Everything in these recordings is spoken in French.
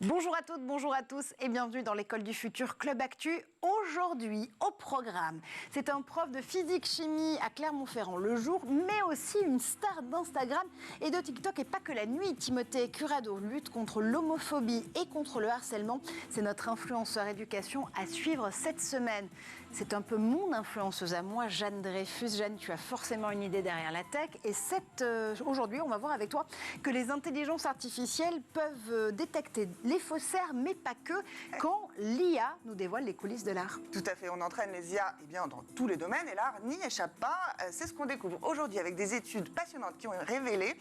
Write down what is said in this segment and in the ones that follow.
Bonjour à toutes, bonjour à tous et bienvenue dans l'école du futur Club Actu. Aujourd'hui, au programme, c'est un prof de physique-chimie à Clermont-Ferrand le jour, mais aussi une star d'Instagram et de TikTok et pas que la nuit. Timothée Curado lutte contre l'homophobie et contre le harcèlement. C'est notre influenceur éducation à suivre cette semaine. C'est un peu mon influenceuse à moi, Jeanne Dreyfus. Jeanne, tu as forcément une idée derrière la tech. Et aujourd'hui, on va voir avec toi que les intelligences artificielles peuvent détecter les faussaires, mais pas que, quand l'IA nous dévoile les coulisses de l'art. Tout à fait, on entraîne les IA dans tous les domaines et l'art n'y échappe pas. C'est ce qu'on découvre aujourd'hui avec des études passionnantes qui ont révélé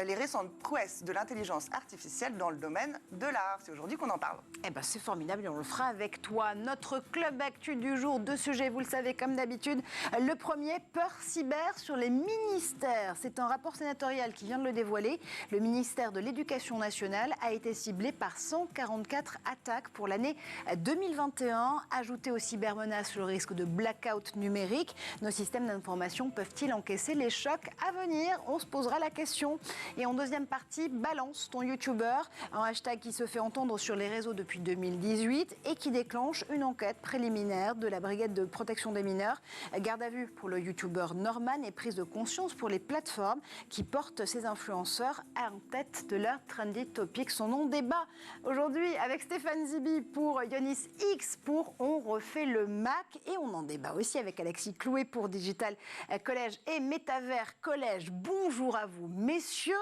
les récentes prouesses de l'intelligence artificielle dans le domaine de l'art. C'est aujourd'hui qu'on en parle. Eh ben, c'est formidable et on le fera avec toi. Notre Club Actu du jour, deux sujets, vous le savez, comme d'habitude. Le premier, peur cyber sur les ministères. C'est un rapport sénatorial qui vient de le dévoiler. Le ministère de l'Éducation nationale a été ciblé par 144 attaques pour l'année 2021. Ajouté aux cybermenaces le risque de blackout numérique, nos systèmes d'information peuvent-ils encaisser les chocs à venir? On se posera la question. Et en deuxième partie, balance ton youtubeur, un hashtag qui se fait entendre sur les réseaux depuis 2018 et qui déclenche une enquête préliminaire de la brigade de protection des mineurs. Garde à vue pour le youtubeur Norman et prise de conscience pour les plateformes qui portent ces influenceurs en tête de leur trendy topic. Son nom débat aujourd'hui avec Stéphane Zibi pour Ionis X pour On refait le Mac et on en débat aussi avec Alexis Clouet pour Digital Collège et Métavers Collège. Bonjour à vous messieurs.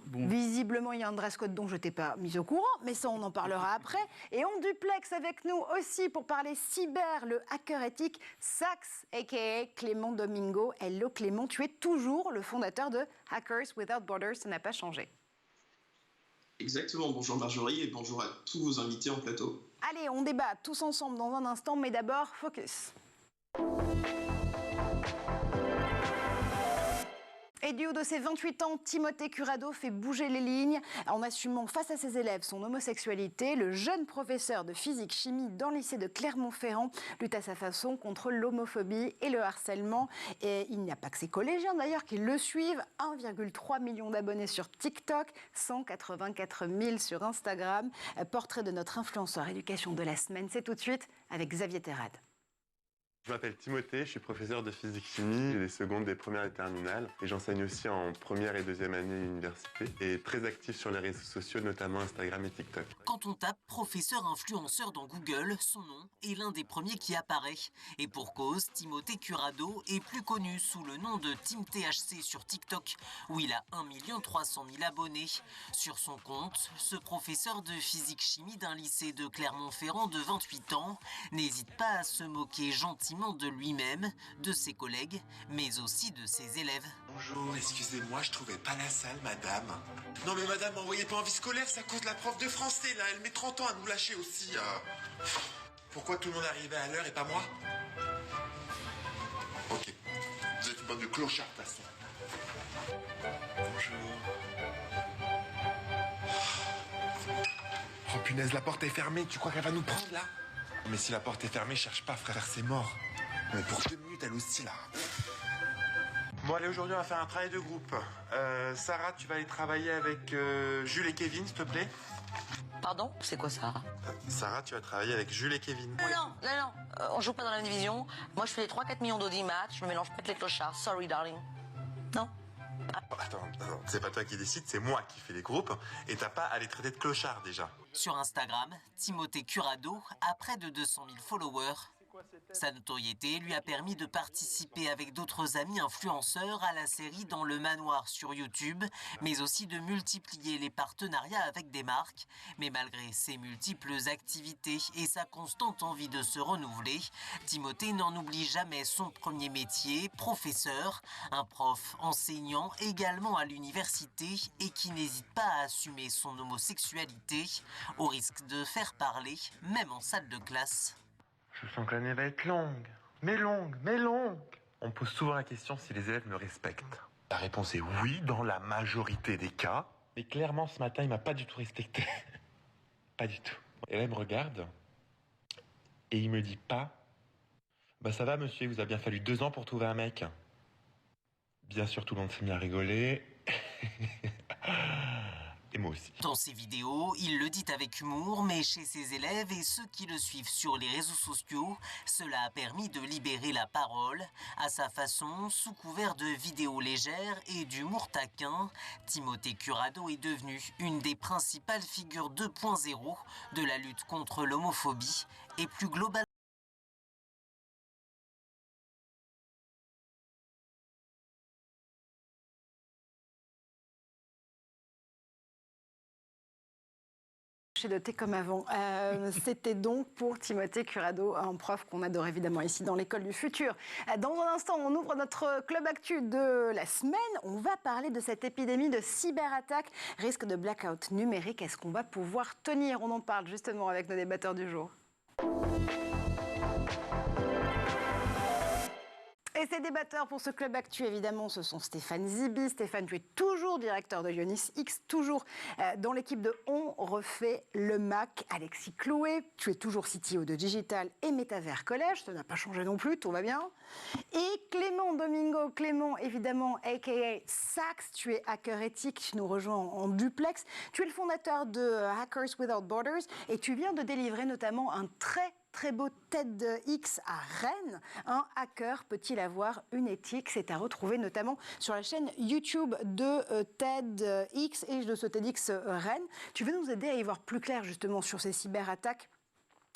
Bon. Visiblement, il y a un dress code dont je ne t'ai pas mis au courant, mais ça, on en parlera après. Et en duplex avec nous aussi pour parler cyber, le hacker éthique Sax, a.k.a. Clément Domingo. Hello Clément, tu es toujours le fondateur de Hackers Without Borders, ça n'a pas changé. Exactement, bonjour Marjorie et bonjour à tous vos invités en plateau. Allez, on débat tous ensemble dans un instant, mais d'abord, focus. Et du haut de ses 28 ans, Timothée Curado fait bouger les lignes en assumant face à ses élèves son homosexualité. Le jeune professeur de physique-chimie dans le lycée de Clermont-Ferrand lutte à sa façon contre l'homophobie et le harcèlement. Et il n'y a pas que ses collégiens d'ailleurs qui le suivent. 1,3 million d'abonnés sur TikTok, 184 000 sur Instagram. Portrait de notre influenceur éducation de la semaine, c'est tout de suite avec Xavier Terrade. Je m'appelle Timothée, je suis professeur de physique-chimie, j'ai des secondes, des premières et terminales. Et j'enseigne aussi en première et deuxième année à l'université. Et très actif sur les réseaux sociaux, notamment Instagram et TikTok. Quand on tape professeur influenceur dans Google, son nom est l'un des premiers qui apparaît. Et pour cause, Timothée Curado est plus connu sous le nom de TeamTHC sur TikTok, où il a 1 300 000 abonnés. Sur son compte, ce professeur de physique-chimie d'un lycée de Clermont-Ferrand de 28 ans n'hésite pas à se moquer gentiment de lui-même, de ses collègues, mais aussi de ses élèves. Bonjour, excusez-moi, je trouvais pas la salle, madame. Non mais madame, m'envoyez pas en vie scolaire, c'est à cause de la prof de français, là, elle met 30 ans à nous lâcher aussi. Pourquoi tout le monde arrivait à l'heure et pas moi? Ok, vous êtes une bande de clochards, de toute façon. Bonjour. Oh punaise, la porte est fermée, tu crois qu'elle va nous prendre, là? Mais si la porte est fermée, cherche pas, frère, c'est mort. Mais pour 2 minutes, elle aussi, là. Bon, allez, aujourd'hui, on va faire un travail de groupe. Sarah, tu vas aller travailler avec Jules et Kevin, s'il te plaît. Pardon? C'est quoi ça? Sarah, tu vas travailler avec Jules et Kevin. Non, on joue pas dans la même division. Moi, je fais les 3-4 millions d'audimat, je me mélange pas avec les clochards. Sorry, darling. Non? Oh, attends, c'est pas toi qui décide, c'est moi qui fais les groupes. Et t'as pas à les traiter de clochards, déjà. Sur Instagram, Timothée Curado a près de 200 000 followers. Sa notoriété lui a permis de participer avec d'autres amis influenceurs à la série Dans le manoir sur YouTube, mais aussi de multiplier les partenariats avec des marques. Mais malgré ses multiples activités et sa constante envie de se renouveler, Timothée n'en oublie jamais son premier métier, professeur, un prof enseignant également à l'université et qui n'hésite pas à assumer son homosexualité au risque de faire parler, même en salle de classe. Je sens que l'année va être longue. Mais longue. On me pose souvent la question si les élèves me respectent. La réponse est oui, dans la majorité des cas. Mais clairement, ce matin, il m'a pas du tout respecté. Pas du tout. Et là, il me regarde. Et il me dit pas. Bah ça va, monsieur, il vous a bien fallu 2 ans pour trouver un mec. Bien sûr, tout le monde s'est mis à rigoler. Et moi aussi. Dans ses vidéos, il le dit avec humour, mais chez ses élèves et ceux qui le suivent sur les réseaux sociaux, cela a permis de libérer la parole. À sa façon, sous couvert de vidéos légères et d'humour taquin, Timothée Curado est devenu une des principales figures 2.0 de la lutte contre l'homophobie et plus globalement. J'ai noté comme avant. C'était donc pour Timothée Curado, un prof qu'on adore évidemment ici dans l'école du futur. Dans un instant, on ouvre notre club actu de la semaine. On va parler de cette épidémie de cyberattaque, risque de blackout numérique. Est-ce qu'on va pouvoir tenir? On en parle justement avec nos débatteurs du jour. Et ces débatteurs pour ce club actu, évidemment, ce sont Stéphane Zibi. Stéphane, tu es toujours directeur de Ionis X, toujours dans l'équipe de On refait le Mac. Alexis Clouet, tu es toujours CTO de Digital et Métavers Collège, ça n'a pas changé non plus, tout va bien. Et Clément Domingo, Clément, évidemment, a.k.a. Sax, tu es hacker éthique, tu nous rejoins en duplex. Tu es le fondateur de Hackers Without Borders et tu viens de délivrer notamment un très beau TEDx à Rennes. Un hacker peut-il avoir une éthique? C'est à retrouver notamment sur la chaîne YouTube de TEDx et de ce TEDx Rennes. Tu veux nous aider à y voir plus clair justement sur ces cyberattaques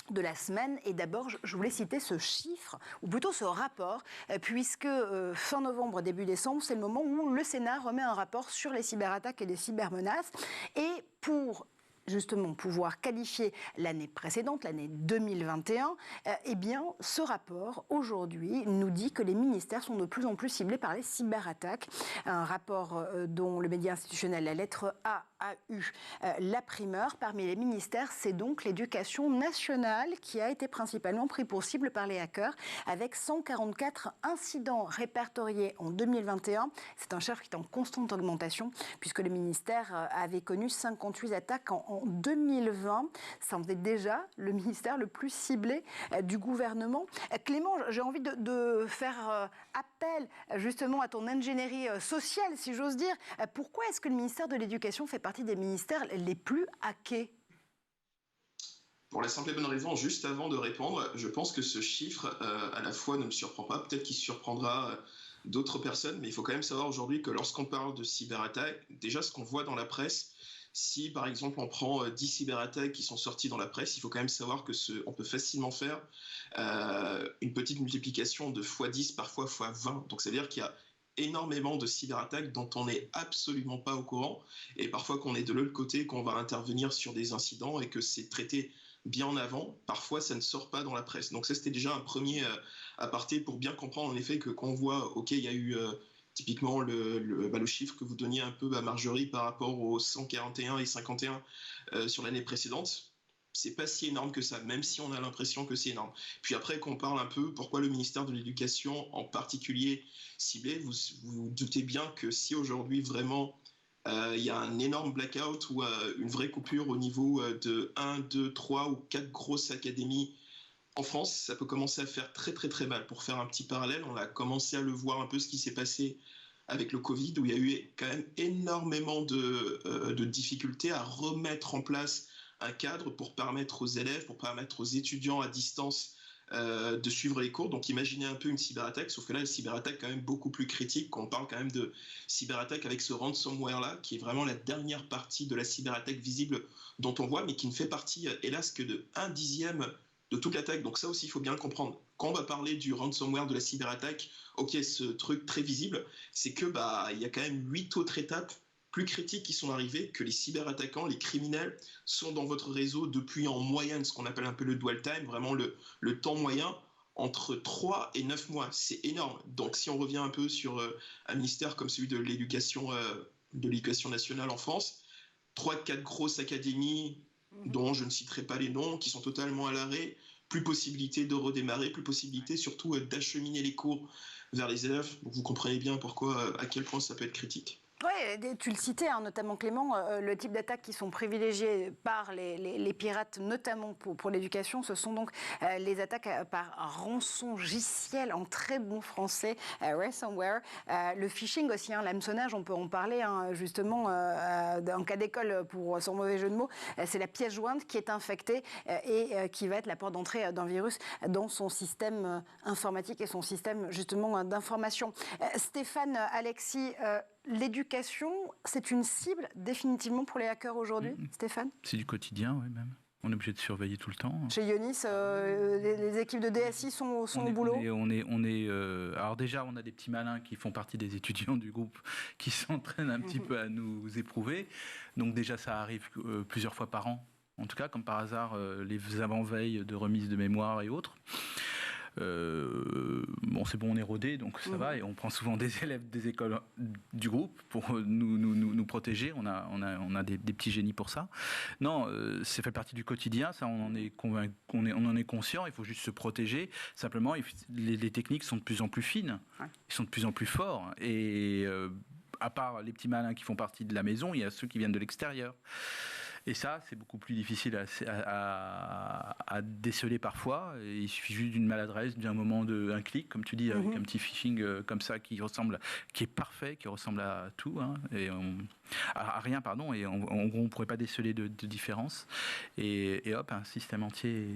de la semaine. Et d'abord, je voulais citer ce chiffre, ou plutôt ce rapport, puisque fin novembre, début décembre, c'est le moment où le Sénat remet un rapport sur les cyberattaques et les cybermenaces. Et pour justement pouvoir qualifier l'année précédente, l'année 2021, eh bien, ce rapport, aujourd'hui, nous dit que les ministères sont de plus en plus ciblés par les cyberattaques. Un rapport dont le média institutionnel, la lettre A eu la primeur. Parmi les ministères, c'est donc l'éducation nationale qui a été principalement pris pour cible par les hackers, avec 144 incidents répertoriés en 2021. C'est un chiffre qui est en constante augmentation, puisque le ministère avait connu 58 attaques en 2020. Ça en faisait déjà le ministère le plus ciblé du gouvernement. Clément, j'ai envie de faire appel justement à ton ingénierie sociale, si j'ose dire. Pourquoi est-ce que le ministère de l'Éducation fait partie des ministères les plus hackés? Pour la simple et bonne raison, juste avant de répondre, je pense que ce chiffre, à la fois ne me surprend pas, peut-être qu'il surprendra d'autres personnes, mais il faut quand même savoir aujourd'hui que lorsqu'on parle de cyberattaque, déjà ce qu'on voit dans la presse, si par exemple on prend 10 cyberattaques qui sont sorties dans la presse, il faut quand même savoir que on peut facilement faire une petite multiplication de x10, parfois x20. Donc ça veut dire qu'il y a énormément de cyberattaques dont on n'est absolument pas au courant, et parfois qu'on est de l'autre côté, qu'on va intervenir sur des incidents et que c'est traité bien en avant, parfois ça ne sort pas dans la presse. Donc ça c'était déjà un premier aparté pour bien comprendre en effet que quand on voit, ok, il y a eu typiquement le chiffre que vous donniez un peu à Marjorie par rapport aux 141 et 51 sur l'année précédente, c'est pas si énorme que ça, même si on a l'impression que c'est énorme. Puis après, qu'on parle un peu pourquoi le ministère de l'Éducation en particulier ciblé, vous doutez bien que si aujourd'hui vraiment il y a un énorme blackout ou une vraie coupure au niveau de 1, 2, 3 ou 4 grosses académies en France, ça peut commencer à faire très très très mal. Pour faire un petit parallèle, on a commencé à le voir un peu ce qui s'est passé avec le Covid, où il y a eu quand même énormément de difficultés à remettre en place un cadre pour permettre aux élèves, pour permettre aux étudiants à distance de suivre les cours. Donc imaginez un peu une cyberattaque, sauf que là, la cyberattaque est quand même beaucoup plus critique, qu'on parle quand même de cyberattaque avec ce ransomware-là, qui est vraiment la dernière partie de la cyberattaque visible dont on voit, mais qui ne fait partie, hélas, que de 1/10 de toute l'attaque. Donc ça aussi, il faut bien le comprendre. Quand on va parler du ransomware, de la cyberattaque, ok, ce truc très visible, c'est que il y a quand même 8 autres étapes plus critiques qui sont arrivées, que les cyberattaquants, les criminels, sont dans votre réseau depuis en moyenne ce qu'on appelle un peu le dwell time, vraiment le temps moyen, entre 3 et 9 mois. C'est énorme. Donc si on revient un peu sur un ministère comme celui de l'éducation nationale en France, 3-4 grosses académies, dont je ne citerai pas les noms, qui sont totalement à l'arrêt, plus possibilité de redémarrer, plus possibilité surtout d'acheminer les cours vers les élèves. Donc vous comprenez bien pourquoi, à quel point ça peut être critique. Oui, tu le citais, notamment Clément, le type d'attaques qui sont privilégiées par les pirates, notamment pour l'éducation, ce sont donc les attaques par rançongiciel, en très bon français, ransomware. Le phishing aussi, l'hameçonnage, on peut en parler, justement, en cas d'école, pour sans mauvais jeu de mots, c'est la pièce jointe qui est infectée et qui va être la porte d'entrée d'un virus dans son système informatique et son système, justement, d'information. Stéphane, Alexis, l'éducation, c'est une cible définitivement pour les hackers aujourd'hui, Stéphane ? C'est du quotidien, oui, même. On est obligé de surveiller tout le temps. Chez Ionis, les équipes de DSI sont au boulot. Alors déjà, on a des petits malins qui font partie des étudiants du groupe qui s'entraînent un petit peu à nous éprouver. Donc déjà, ça arrive plusieurs fois par an. En tout cas, comme par hasard, les avant-veilles de remise de mémoire et autres. C'est bon, on est rodé, donc ça va, et on prend souvent des élèves des écoles du groupe pour nous protéger. On a des petits génies pour ça. Non, ça fait partie du quotidien, ça, on en est convaincu, on en est conscient. Il faut juste se protéger. Simplement, les techniques sont de plus en plus fines, ils sont de plus en plus forts, et à part les petits malins qui font partie de la maison, il y a ceux qui viennent de l'extérieur. Et ça, c'est beaucoup plus difficile à déceler parfois. Et il suffit juste d'une maladresse, d'un moment, un clic, comme tu dis, avec un petit phishing comme ça qui est parfait, qui ressemble à tout, à rien, pardon. Et en gros, on ne pourrait pas déceler de différence. Et hop, un système entier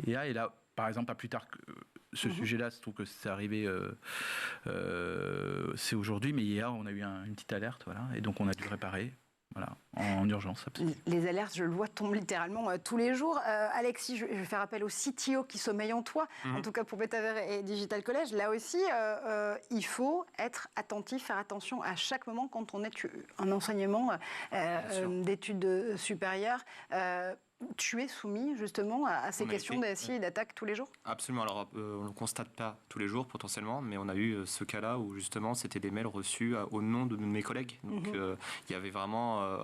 est là. Et là, par exemple, pas plus tard que ce sujet-là, je trouve que c'est arrivé, c'est aujourd'hui, mais hier, on a eu une petite alerte, voilà, et donc on a dû réparer. Voilà, en urgence. Les alertes, je le vois, tombent littéralement tous les jours. Alexis, je vais faire appel au CTO qui sommeille en toi, en tout cas pour Betavers et Digital College. Là aussi, il faut être attentif, faire attention à chaque moment quand on est en enseignement d'études supérieures. Tu es soumis justement à ces questions d'ASI et d'attaque tous les jours ? Absolument. Alors, on ne le constate pas tous les jours potentiellement, mais on a eu ce cas-là où justement c'était des mails reçus au nom de mes collègues. Donc, il y avait vraiment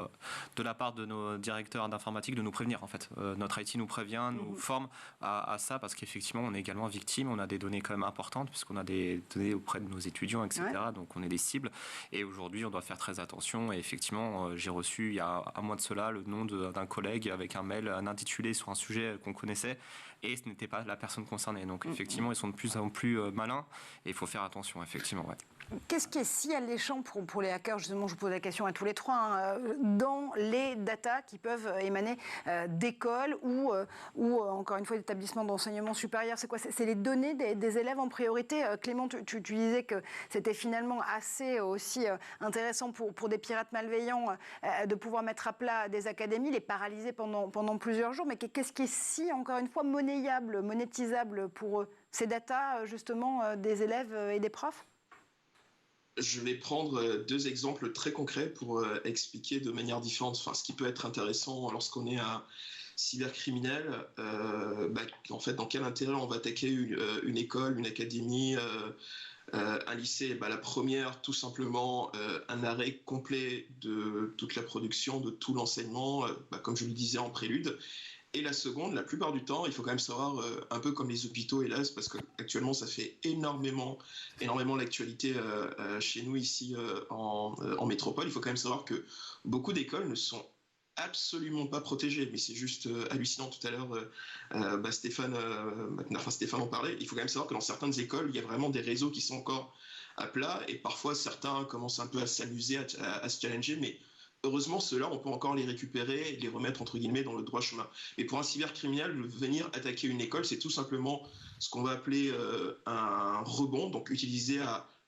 de la part de nos directeurs d'informatique de nous prévenir en fait. Notre IT nous prévient, nous forme à ça parce qu'effectivement on est également victime. On a des données quand même importantes puisqu'on a des données auprès de nos étudiants, etc. Ouais. Donc on est des cibles. Et aujourd'hui on doit faire très attention. Et effectivement, j'ai reçu il y a un mois de cela le nom d'un collègue avec un mail, un intitulé sur un sujet qu'on connaissait et ce n'était pas la personne concernée. Donc effectivement, ils sont de plus en plus malins et il faut faire attention, effectivement. Ouais. Qu'est-ce qui est si alléchant pour les hackers ? Justement, je vous pose la question à tous les trois. Dans les datas qui peuvent émaner d'écoles ou encore une fois, d'établissements d'enseignement supérieur, c'est quoi ? C'est les données des élèves en priorité. Clément, tu disais que c'était finalement assez aussi intéressant pour des pirates malveillants de pouvoir mettre à plat des académies, les paralyser pendant plusieurs jours. Mais qu'est-ce qui est si, encore une fois, monnayable, monétisable pour eux ? Ces datas, justement, des élèves et des profs ? Je vais prendre deux exemples très concrets pour expliquer de manière différente ce qui peut être intéressant lorsqu'on est un cybercriminel. En fait, dans quel intérêt on va attaquer une école, une académie, un lycée ? La première, tout simplement, un arrêt complet de toute la production, de tout l'enseignement, comme je le disais en prélude. Et la seconde, la plupart du temps, il faut quand même savoir, un peu comme les hôpitaux, hélas, parce qu'actuellement, ça fait énormément l'actualité chez nous ici en métropole. Il faut quand même savoir que beaucoup d'écoles ne sont absolument pas protégées. Mais c'est juste hallucinant. Tout à l'heure, Stéphane en parlait. Il faut quand même savoir que dans certaines écoles, il y a vraiment des réseaux qui sont encore à plat. Et parfois, certains commencent un peu à s'amuser, à se challenger. Mais heureusement, ceux-là, on peut encore les récupérer et les remettre, entre guillemets, dans le droit chemin. Mais pour un cybercriminel, venir attaquer une école, c'est tout simplement ce qu'on va appeler un rebond, donc utiliser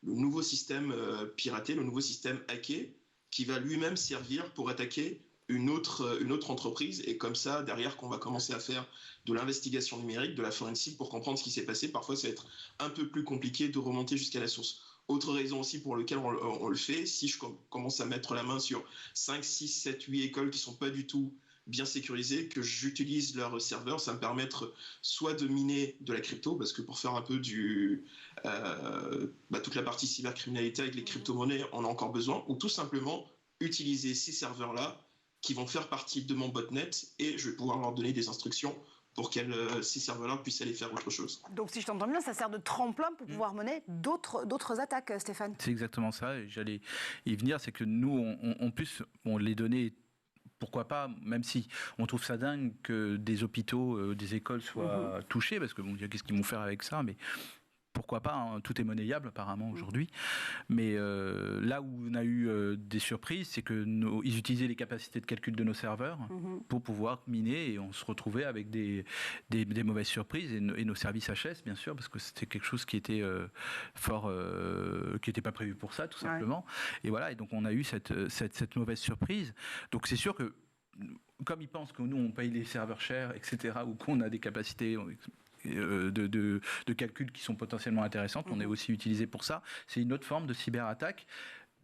le nouveau système piraté, le nouveau système hacké, qui va lui-même servir pour attaquer une autre entreprise. Et comme ça, derrière, qu'on va commencer à faire de l'investigation numérique, de la forensique, pour comprendre ce qui s'est passé. Parfois, ça va être un peu plus compliqué de remonter jusqu'à la source. Autre raison aussi pour laquelle on le fait, si je commence à mettre la main sur 5, 6, 7, 8 écoles qui ne sont pas du tout bien sécurisées, que j'utilise leur serveur, ça me permet soit de miner de la crypto, parce que pour faire un peu toute la partie cybercriminalité avec les crypto-monnaies, on a encore besoin, ou tout simplement utiliser ces serveurs-là qui vont faire partie de mon botnet et je vais pouvoir leur donner des instructions pour que ces serveurs-là puissent aller faire autre chose. Donc si je t'entends bien, ça sert de tremplin pour pouvoir mener d'autres attaques, Stéphane. C'est exactement ça, et j'allais y venir, c'est que nous, en plus, les données... Pourquoi pas, même si on trouve ça dingue que des hôpitaux, des écoles soient touchés, parce que bon, qu'est-ce qu'ils vont faire avec ça, mais pourquoi pas, hein, tout est monnayable apparemment aujourd'hui. Mais là où on a eu des surprises, c'est que ils utilisaient les capacités de calcul de nos serveurs pour pouvoir miner, et on se retrouvait avec des mauvaises surprises, et nos services HS bien sûr, parce que c'était quelque chose qui était qui n'était pas prévu pour ça tout simplement. Et voilà, et donc on a eu cette mauvaise surprise. Donc c'est sûr que comme ils pensent que nous on paye les serveurs chers, etc., ou qu'on a des capacités de calculs qui sont potentiellement intéressantes, on est aussi utilisé pour ça. C'est une autre forme de cyberattaque.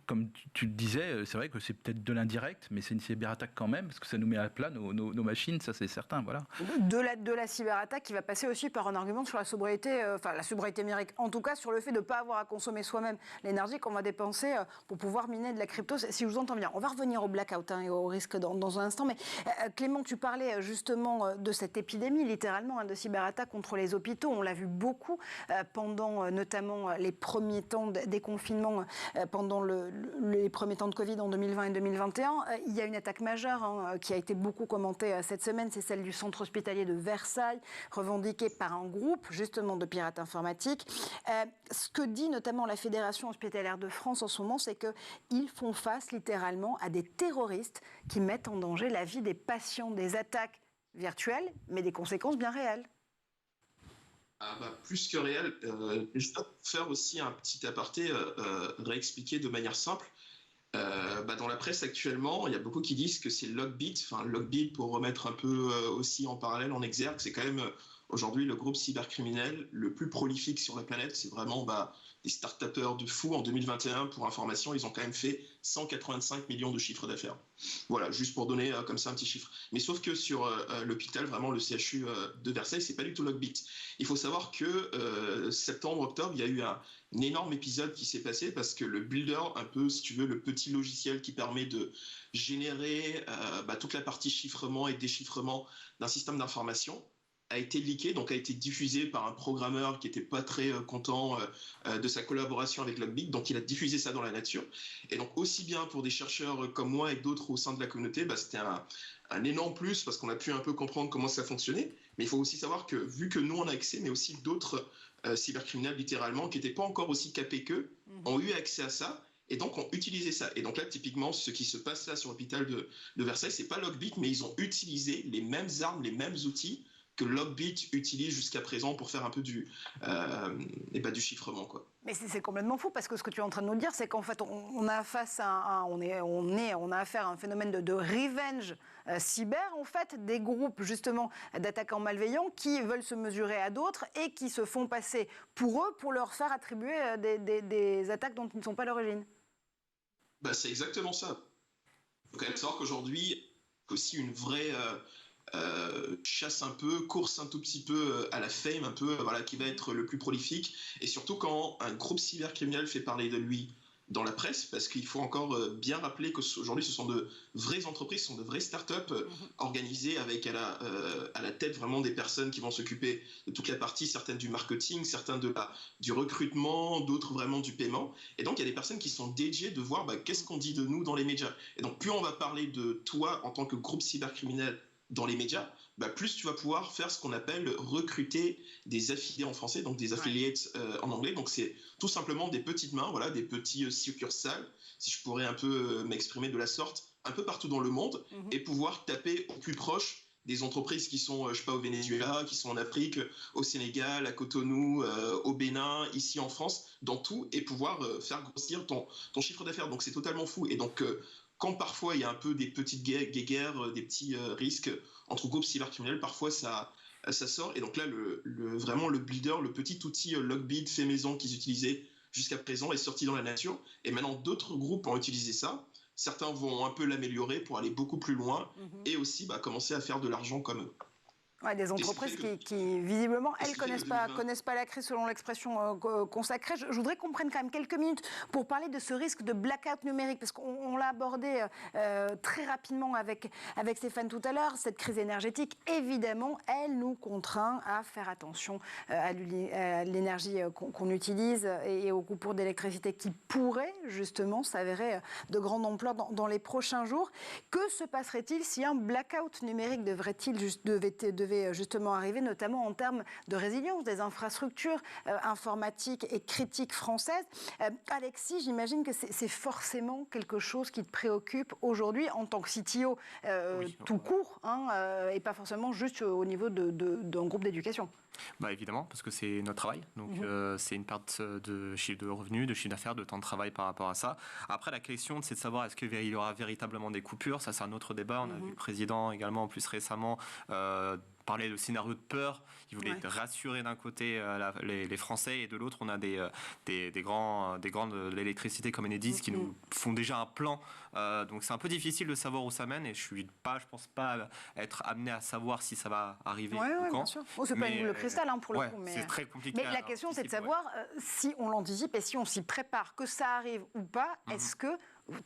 Comme tu le disais, c'est vrai que c'est peut-être de l'indirect, mais c'est une cyberattaque quand même, parce que ça nous met à plat nos machines, ça c'est certain. Voilà. De la cyberattaque qui va passer aussi par un argument sur la sobriété, la sobriété numérique, en tout cas sur le fait de ne pas avoir à consommer soi-même l'énergie qu'on va dépenser pour pouvoir miner de la crypto, si je vous entends bien. On va revenir au blackout et au risque dans un instant, mais Clément, tu parlais justement de cette épidémie, littéralement, de cyberattaque contre les hôpitaux. On l'a vu beaucoup pendant notamment les premiers temps des confinements, pendant les premiers temps de Covid en 2020 et 2021. Il y a une attaque majeure qui a été beaucoup commentée cette semaine, c'est celle du centre hospitalier de Versailles, revendiquée par un groupe justement de pirates informatiques. Ce que dit notamment la Fédération hospitalière de France en ce moment, c'est qu'ils font face littéralement à des terroristes qui mettent en danger la vie des patients, des attaques virtuelles, mais des conséquences bien réelles. Plus que réel, je dois faire aussi un petit aparté, réexpliquer de manière simple. Dans la presse actuellement, il y a beaucoup qui disent que c'est Logbit. Logbit, pour remettre un peu aussi en parallèle, en exergue, c'est quand même aujourd'hui le groupe cybercriminel le plus prolifique sur la planète. C'est vraiment des start-upers de fous. En 2021, pour information, ils ont quand même fait 185 millions de chiffres d'affaires. Voilà, juste pour donner comme ça un petit chiffre. Mais sauf que sur l'hôpital, vraiment le CHU de Versailles, c'est pas du tout Logbit. Il faut savoir que septembre-octobre, il y a eu un énorme épisode qui s'est passé parce que le builder, un peu, si tu veux, le petit logiciel qui permet de générer toute la partie chiffrement et déchiffrement d'un système d'information, a été leaké, donc a été diffusé par un programmeur qui n'était pas très content de sa collaboration avec Logbit, donc il a diffusé ça dans la nature. Et donc aussi bien pour des chercheurs comme moi et d'autres au sein de la communauté, c'était un énorme plus parce qu'on a pu un peu comprendre comment ça fonctionnait. Mais il faut aussi savoir que vu que nous on a accès, mais aussi d'autres cybercriminels littéralement qui n'étaient pas encore aussi capés qu'eux, ont eu accès à ça. Et donc, ont utilisé ça. Et donc là, typiquement, ce qui se passe là sur l'hôpital de Versailles, c'est pas Logbit, mais ils ont utilisé les mêmes armes, les mêmes outils que Logbit utilise jusqu'à présent pour faire un peu du chiffrement, quoi. Mais c'est complètement fou parce que ce que tu es en train de nous dire, c'est qu'en fait, on a affaire à un phénomène de revenge cyber, en fait, des groupes justement d'attaquants malveillants qui veulent se mesurer à d'autres et qui se font passer pour eux pour leur faire attribuer des attaques dont ils ne sont pas l'origine. C'est exactement ça. Il faut quand même savoir qu'aujourd'hui, aussi une vraie chasse un peu, course un tout petit peu à la fame, un peu, qui va être le plus prolifique. Et surtout quand un groupe cybercriminel fait parler de lui dans la presse, parce qu'il faut encore bien rappeler qu'aujourd'hui ce sont de vraies entreprises, ce sont de vraies startups organisées avec à la tête vraiment des personnes qui vont s'occuper de toute la partie, certaines du marketing, certains du recrutement, d'autres vraiment du paiement. Et donc il y a des personnes qui sont dédiées de voir qu'est-ce qu'on dit de nous dans les médias. Et donc plus on va parler de toi en tant que groupe cybercriminel dans les médias, plus tu vas pouvoir faire ce qu'on appelle recruter des affiliés en français, donc des affiliates en anglais. Donc c'est tout simplement des petites mains, des petits succursales, si je pourrais un peu m'exprimer de la sorte, un peu partout dans le monde, et pouvoir taper au plus proche des entreprises qui sont, au Venezuela, qui sont en Afrique, au Sénégal, à Cotonou, au Bénin, ici en France, dans tout, et pouvoir faire grossir ton chiffre d'affaires. Donc c'est totalement fou. Et donc quand parfois il y a un peu des petites guerres, des petits risques entre groupes cybercriminels, parfois ça sort. Et donc là, vraiment le builder, le petit outil Logbit fait maison qu'ils utilisaient jusqu'à présent est sorti dans la nature. Et maintenant, d'autres groupes ont utilisé ça. Certains vont un peu l'améliorer pour aller beaucoup plus loin et aussi commencer à faire de l'argent comme eux. Ouais, des entreprises qui visiblement, elles connaissent pas la crise selon l'expression consacrée. Je voudrais qu'on prenne quand même quelques minutes pour parler de ce risque de blackout numérique, parce qu'on l'a abordé très rapidement avec Stéphane tout à l'heure. Cette crise énergétique, évidemment, elle nous contraint à faire attention à l'énergie qu'on utilise et aux coupures d'électricité qui pourraient justement s'avérer de grande ampleur dans les prochains jours. Que se passerait-il si un blackout numérique devait justement arriver, notamment en termes de résilience des infrastructures informatiques et critiques françaises? Alexis, j'imagine que c'est forcément quelque chose qui te préoccupe aujourd'hui en tant que CTO tout court, et pas forcément juste au niveau d'un groupe d'éducation. Évidemment, parce que c'est notre travail. Donc, c'est une perte de chiffre de revenus, de chiffre d'affaires, de temps de travail par rapport à ça. Après, la question, c'est de savoir est-ce qu'il y aura véritablement des coupures. Ça, c'est un autre débat. On a vu le président également, en plus récemment, parler de scénario de peur. Il voulait rassurer d'un côté les Français et de l'autre, on a des grands de l'électricité comme Enedis qui nous font déjà un plan. Donc, c'est un peu difficile de savoir où ça mène et je pense pas être amené à savoir si ça va arriver ou quand. Bien sûr. C'est pas une boule de cristal pour le coup. C'est très compliqué. Mais la question, c'est de savoir si on l'anticipe et si on s'y prépare, que ça arrive ou pas. Est-ce que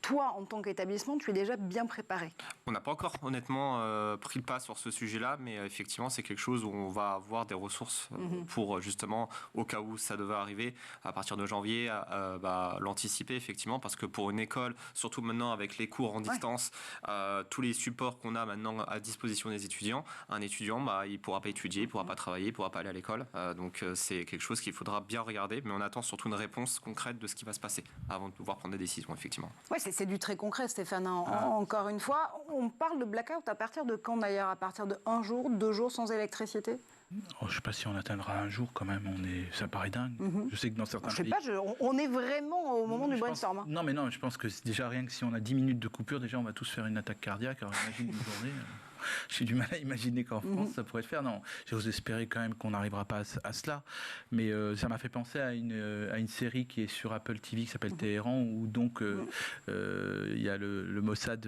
toi, en tant qu'établissement, tu es déjà bien préparé? On n'a pas encore, honnêtement, pris le pas sur ce sujet-là, mais effectivement, c'est quelque chose où on va avoir des ressources pour, justement, au cas où ça devait arriver, à partir de janvier, l'anticiper, effectivement, parce que pour une école, surtout maintenant avec les cours en distance, tous les supports qu'on a maintenant à disposition des étudiants, un étudiant, il ne pourra pas étudier, il ne pourra pas travailler, il ne pourra pas aller à l'école. Donc, c'est quelque chose qu'il faudra bien regarder, mais on attend surtout une réponse concrète de ce qui va se passer avant de pouvoir prendre des décisions, effectivement. Oui, c'est du très concret, Stéphane. Encore une fois, on parle de blackout à partir de quand d'ailleurs? À partir de 1 jour, 2 jours sans électricité? Je ne sais pas si on atteindra un jour quand même. Ça paraît dingue. Je sais que dans certains pays... on est vraiment au moment du brainstorm. Non, mais je pense que déjà rien que si on a 10 minutes de coupure, déjà on va tous faire une attaque cardiaque. Alors imagine une journée... J'ai du mal à imaginer qu'en France, ça pourrait se faire. Non, j'ose espérer quand même qu'on n'arrivera pas à cela. Mais ça m'a fait penser à une série qui est sur Apple TV qui s'appelle Téhéran, où donc il y a le Mossad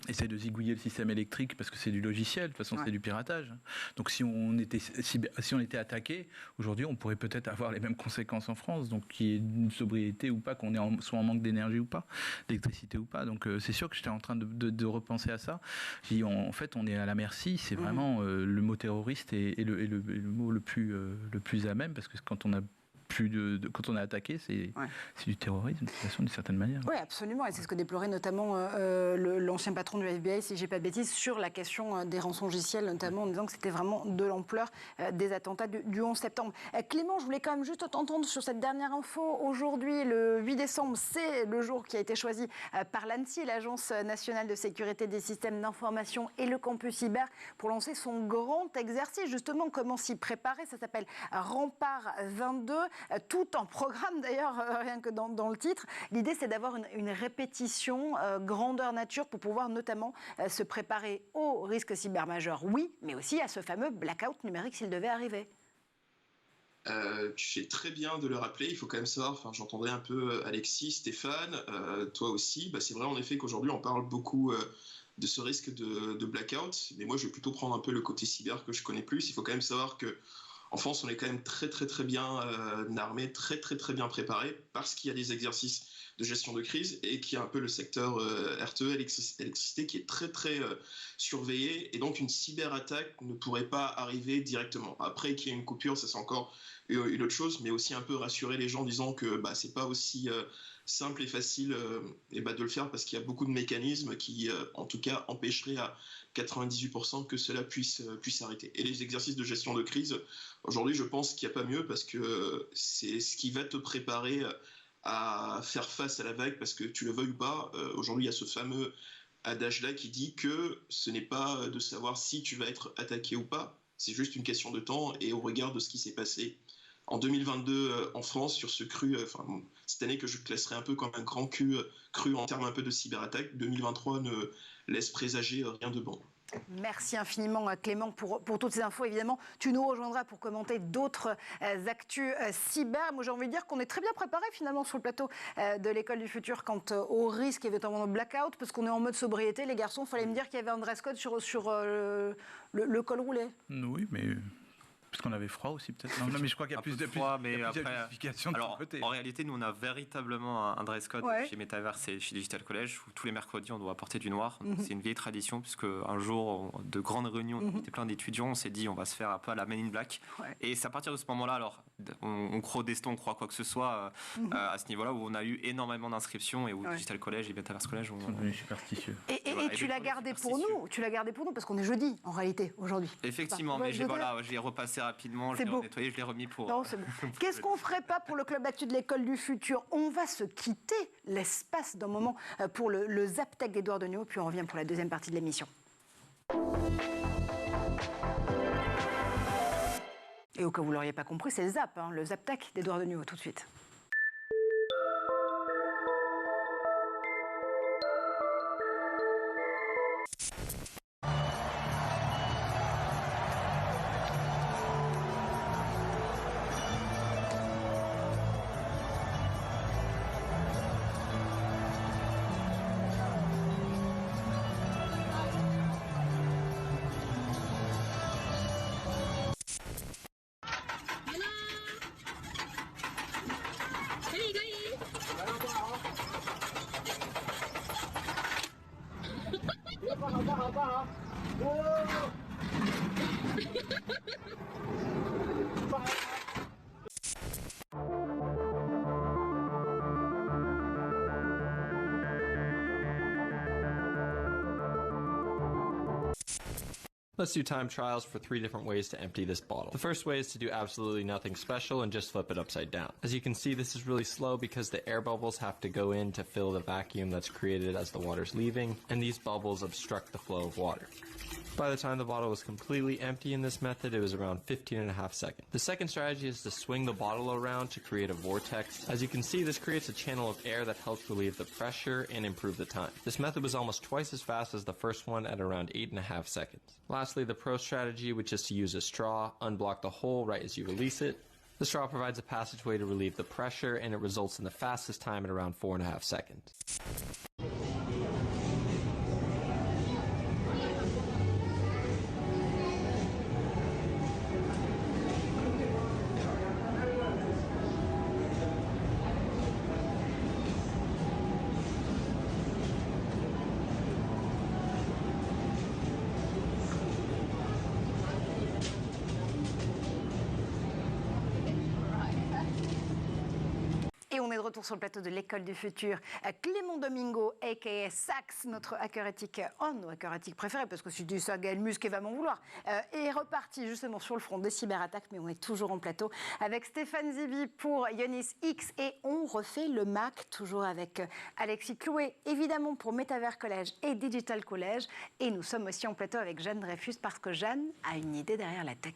essaie de zigouiller le système électrique parce que c'est du logiciel. De toute façon, c'est du piratage. Donc si on était attaqué, aujourd'hui, on pourrait peut-être avoir les mêmes conséquences en France. Donc qu'il y ait une sobriété ou pas, qu'on soit en manque d'énergie ou pas, d'électricité ou pas. Donc c'est sûr que j'étais en train de repenser à ça. En fait, on est à la merci. C'est vraiment le mot terroriste est le mot le plus à même, parce que quand on a quand on est attaqué, c'est du terrorisme, de toute façon, d'une certaine manière. Oui, absolument. Et c'est ce que déplorait notamment l'ancien patron du FBI, si je dis pas de bêtises, sur la question des rançongiciels, notamment en disant que c'était vraiment de l'ampleur des attentats du 11 septembre. Clément, je voulais quand même juste t'entendre sur cette dernière info. Aujourd'hui, le 8 décembre, c'est le jour qui a été choisi par l'ANSSI, l'Agence nationale de sécurité des systèmes d'information, et le campus cyber, pour lancer son grand exercice. Justement, comment s'y préparer? Ça s'appelle Rempart 22. Tout en programme d'ailleurs, rien que dans le titre. L'idée, c'est d'avoir une répétition grandeur nature pour pouvoir notamment se préparer aux risques cyber majeurs, oui, mais aussi à ce fameux blackout numérique s'il devait arriver. Tu fais très bien de le rappeler. Il faut quand même savoir, j'entendrai un peu Alexis, Stéphane, toi aussi. C'est vrai en effet qu'aujourd'hui on parle beaucoup de ce risque de blackout, mais moi je vais plutôt prendre un peu le côté cyber que je connais plus. Il faut quand même savoir que en France, on est quand même très très très bien armé, très très très bien préparé, parce qu'il y a des exercices de gestion de crise et qu'il y a un peu le secteur RTE, électricité, qui est très très surveillé, et donc une cyberattaque ne pourrait pas arriver directement. Après qu'il y ait une coupure, ça c'est encore une autre chose, mais aussi un peu rassurer les gens en disant que c'est pas aussi simple et facile de le faire, parce qu'il y a beaucoup de mécanismes qui en tout cas empêcheraient à 98% que cela puisse arrêter. Et les exercices de gestion de crise, aujourd'hui je pense qu'il n'y a pas mieux, parce que c'est ce qui va te préparer à faire face à la vague, parce que tu le veuilles ou pas, aujourd'hui il y a ce fameux adage-là qui dit que ce n'est pas de savoir si tu vas être attaqué ou pas, c'est juste une question de temps, et au regard de ce qui s'est passé en 2022 en France sur ce cru, cette année que je classerais un peu comme un grand cru en termes un peu de cyberattaque. 2023 ne laisse présager rien de bon. Merci infiniment Clément pour toutes ces infos. Évidemment, tu nous rejoindras pour commenter d'autres actus cyber. Moi, j'ai envie de dire qu'on est très bien préparé finalement sur le plateau de l'École du Futur quant au risque éventuellement de blackout, parce qu'on est en mode sobriété. Les garçons, il fallait me dire qu'il y avait un dress code sur le col roulé. Oui, mais... Parce qu'on avait froid aussi, peut-être. Non, mais je crois qu'il y a plus de froid, mais après, justification de alors, côté. En réalité, nous, on a véritablement un dress code chez Metaverse et chez Digital College, où tous les mercredis, on doit porter du noir. C'est une vieille tradition, puisque un jour, de grandes réunions, on était plein d'étudiants, on s'est dit, on va se faire un peu à la Men in Black. Et c'est à partir de ce moment-là, alors, on croit au destin, on croit quoi que ce soit, à ce niveau-là, où on a eu énormément d'inscriptions, et où Digital College et Metaverse College, on est devenu superstitieux. Et tu l'as gardé pour nous, parce qu'on est jeudi, en réalité, aujourd'hui. Effectivement, mais j'ai repassé rapidement, je l'ai nettoyé, je l'ai remis pour... Non, c'est bon. Qu'est-ce qu'on ferait pas pour le Club d'actu de l'École du Futur? On va se quitter l'espace d'un moment pour le Zap Tech d'Edouard Deniau, puis on revient pour la deuxième partie de l'émission. Et au cas où vous ne l'auriez pas compris, c'est le Zap Tech d'Edouard Deniau, tout de suite. Let's do time trials for 3 different ways to empty this bottle. The first way is to do absolutely nothing special and just flip it upside down. As you can see, this is really slow because the air bubbles have to go in to fill the vacuum that's created as the water's leaving, and these bubbles obstruct the flow of water. By the time the bottle was completely empty in this method, it was around 15.5 seconds. The second strategy is to swing the bottle around to create a vortex. As you can see, this creates a channel of air that helps relieve the pressure and improve the time. This method was almost twice as fast as the first one at around 8.5 seconds. Lastly, the pro strategy, which is to use a straw, unblock the hole right as you release it. The straw provides a passageway to relieve the pressure, and it results in the fastest time at around 4.5 seconds. Et on est de retour sur le plateau de l'École du Futur. Clément Domingo, a.k.a. Sax, notre hacker éthique, un de nos hackers éthiques préférés, parce que si je dis ça, Gaël Musque va m'en vouloir, est reparti justement sur le front des cyberattaques, mais on est toujours en plateau avec Stéphane Zibi pour Ionis X, et on refait le Mac, toujours avec Alexis Clouet, évidemment pour Metaverse College et Digital College, et nous sommes aussi en plateau avec Jeanne Dreyfus, parce que Jeanne a une idée derrière la tech.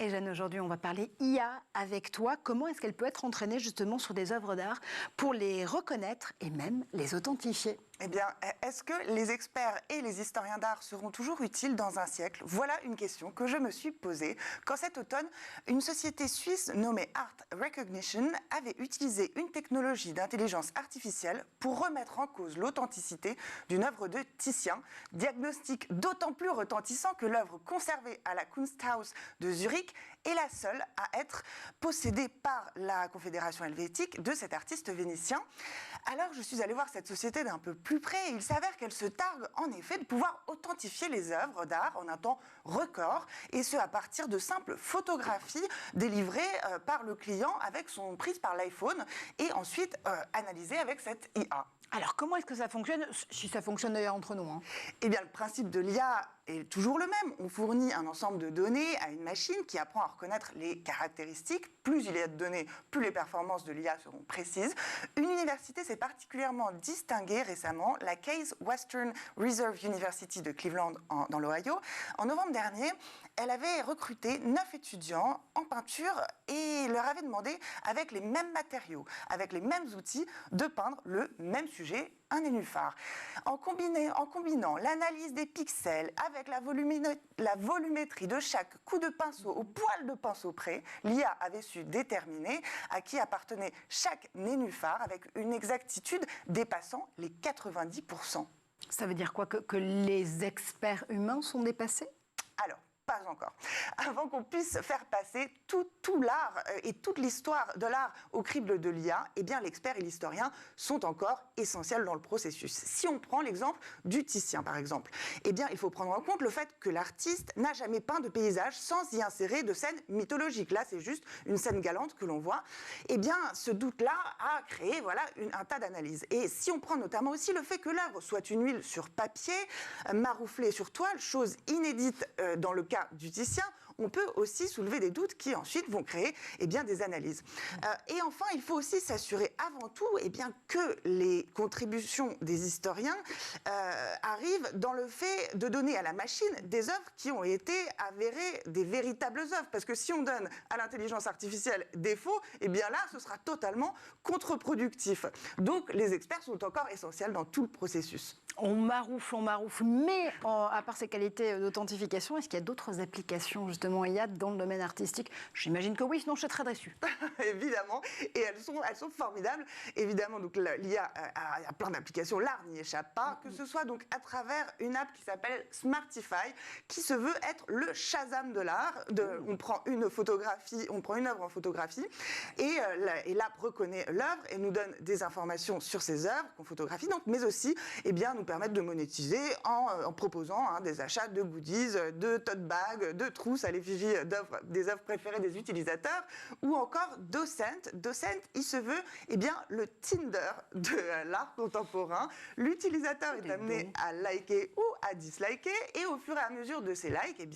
Et Jeanne, aujourd'hui, on va parler IA avec toi. Comment est-ce qu'elle peut être entraînée justement sur des œuvres d'art pour les reconnaître et même les authentifier? Eh bien, est-ce que les experts et les historiens d'art seront toujours utiles dans un siècle? Voilà une question que je me suis posée quand cet automne, une société suisse nommée Art Recognition avait utilisé une technologie d'intelligence artificielle pour remettre en cause l'authenticité d'une œuvre de Titien, diagnostic d'autant plus retentissant que l'œuvre conservée à la Kunsthaus de Zurich est la seule à être possédée par la Confédération helvétique de cet artiste vénitien. Alors, je suis allée voir cette société d'un peu plus près et il s'avère qu'elle se targue en effet de pouvoir authentifier les œuvres d'art en un temps record, et ce à partir de simples photographies délivrées par le client avec son prise par l'iPhone et ensuite analysées avec cette IA. Alors, comment est-ce que ça fonctionne, si ça fonctionne d'ailleurs entre nous Eh bien, le principe de l'IA est toujours le même. On fournit un ensemble de données à une machine qui apprend à reconnaître les caractéristiques. Plus il y a de données, plus les performances de l'IA seront précises. Une université s'est particulièrement distinguée récemment, la Case Western Reserve University de Cleveland, dans l'Ohio. En novembre dernier, elle avait recruté 9 étudiants en peinture et leur avait demandé, avec les mêmes matériaux, avec les mêmes outils, de peindre le même sujet, un nénuphar. En combinant l'analyse des pixels avec la volumétrie de chaque coup de pinceau au poil de pinceau près, l'IA avait su déterminer à qui appartenait chaque nénuphar avec une exactitude dépassant les 90%. Ça veut dire quoi, que les experts humains sont dépassés ? Alors, pas encore. Avant qu'on puisse faire passer tout l'art et toute l'histoire de l'art au crible de l'IA, eh bien l'expert et l'historien sont encore essentiels dans le processus. Si on prend l'exemple du Titien, par exemple, eh bien il faut prendre en compte le fait que l'artiste n'a jamais peint de paysage sans y insérer de scènes mythologiques. Là, c'est juste une scène galante que l'on voit. Eh bien, ce doute-là a créé un tas d'analyses. Et si on prend notamment aussi le fait que l'œuvre soit une huile sur papier, marouflée sur toile, chose inédite dans le cas du Titien, on peut aussi soulever des doutes qui ensuite vont créer des analyses. Et enfin, il faut aussi s'assurer avant tout que les contributions des historiens arrivent dans le fait de donner à la machine des œuvres qui ont été avérées des véritables œuvres. Parce que si on donne à l'intelligence artificielle des faux, là, ce sera totalement contre-productif. Donc, les experts sont encore essentiels dans tout le processus. On maroufle, mais à part ces qualités d'authentification, est-ce qu'il y a d'autres applications justement IA dans le domaine artistique ? J'imagine que oui, sinon je serais très déçue. Évidemment, et elles sont formidables. Évidemment, donc l'IA a plein d'applications, l'art n'y échappe pas, que ce soit donc à travers une app qui s'appelle Smartify, qui se veut être le Shazam de l'art. On prend une œuvre en photographie, et l'app reconnaît l'œuvre et nous donne des informations sur ces œuvres qu'on photographie, donc, mais aussi nous permettre de monétiser en proposant des achats de goodies, de tote bags, de trousses à l'effigie des œuvres préférées des utilisateurs, ou encore Docent. Docent, il se veut le Tinder de l'art contemporain. L'utilisateur est amené à liker ou à disliker, et au fur et à mesure de ces likes,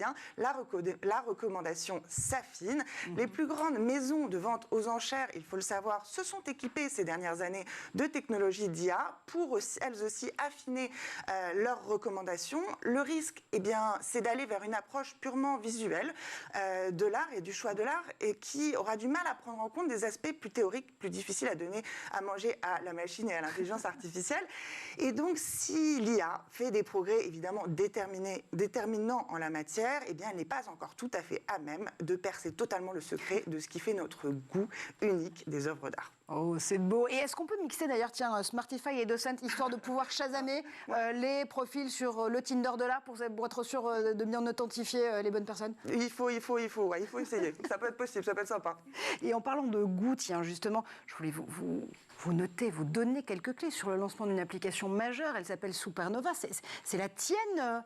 la recommandation s'affine. Les plus grandes maisons de vente aux enchères, il faut le savoir, se sont équipées ces dernières années de technologies d'IA pour elles aussi affiner leurs recommandations. Le risque, c'est d'aller vers une approche purement visuelle de l'art et du choix de l'art, et qui aura du mal à prendre en compte des aspects plus théoriques, plus difficiles à donner à manger à la machine et à l'intelligence artificielle. Et donc, si l'IA fait des progrès évidemment déterminants en la matière, elle n'est pas encore tout à fait à même de percer totalement le secret de ce qui fait notre goût unique des œuvres d'art. Oh, c'est beau. Et est-ce qu'on peut mixer d'ailleurs, Smartify et Docent, histoire de pouvoir chasamer les profils sur le Tinder de l'art pour être sûr de bien authentifier les bonnes personnes ? Il faut essayer. Ça peut être possible, ça peut être sympa. Et en parlant de goût, justement, je voulais vous noter, vous donner quelques clés sur le lancement d'une application majeure. Elle s'appelle Supernova. C'est la tienne,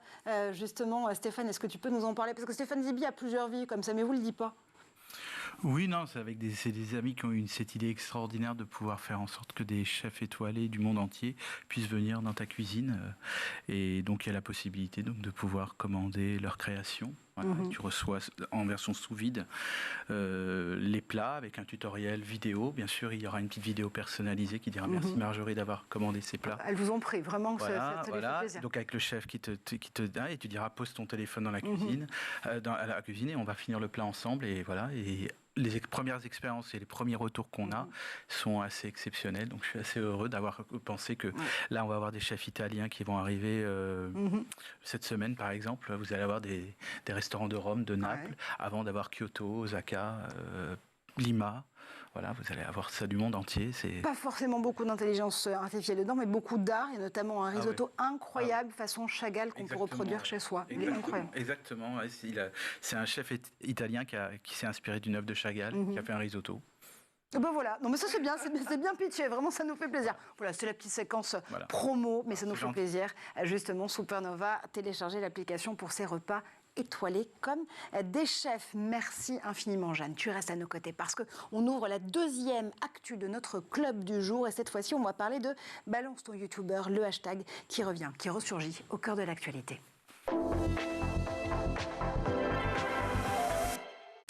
justement, Stéphane. Est-ce que tu peux nous en parler ? Parce que Stéphane Zibi a plusieurs vies comme ça, mais vous ne le dites pas. Oui, non, c'est des amis qui ont eu cette idée extraordinaire de pouvoir faire en sorte que des chefs étoilés du monde entier puissent venir dans ta cuisine. Et donc, il y a la possibilité de pouvoir commander leur création. Voilà, tu reçois en version sous vide les plats avec un tutoriel vidéo. Bien sûr, il y aura une petite vidéo personnalisée qui dira merci Marjorie d'avoir commandé ces plats. Elles vous ont pris, vraiment, que ça lui fait plaisir. Donc avec le chef qui te et tu diras pose ton téléphone dans la cuisine, à la cuisine, et on va finir le plat ensemble, et voilà. Et les premières expériences et les premiers retours qu'on a sont assez exceptionnels. Donc je suis assez heureux d'avoir pensé que là, on va avoir des chefs italiens qui vont arriver cette semaine, par exemple. Vous allez avoir des restaurants de Rome, de Naples, avant d'avoir Kyoto, Osaka, Lima. Voilà, vous allez avoir ça du monde entier. Pas forcément beaucoup d'intelligence artificielle dedans, mais beaucoup d'art, et notamment un risotto incroyable façon Chagall qu'on peut reproduire chez soi. Il est incroyable. Exactement. C'est un chef italien qui s'est inspiré d'une œuvre de Chagall, qui a fait un risotto. Ben voilà, non mais ça c'est bien pitché, vraiment ça nous fait plaisir. Voilà, c'est la petite séquence promo, mais ça nous fait plaisir. Justement, Supernova, téléchargez l'application pour ses repas étoilés comme des chefs. Merci infiniment, Jeanne. Tu restes à nos côtés parce qu'on ouvre la deuxième actu de notre club du jour. Et cette fois-ci, on va parler de Balance ton youtubeur, le hashtag qui revient, qui ressurgit au cœur de l'actualité.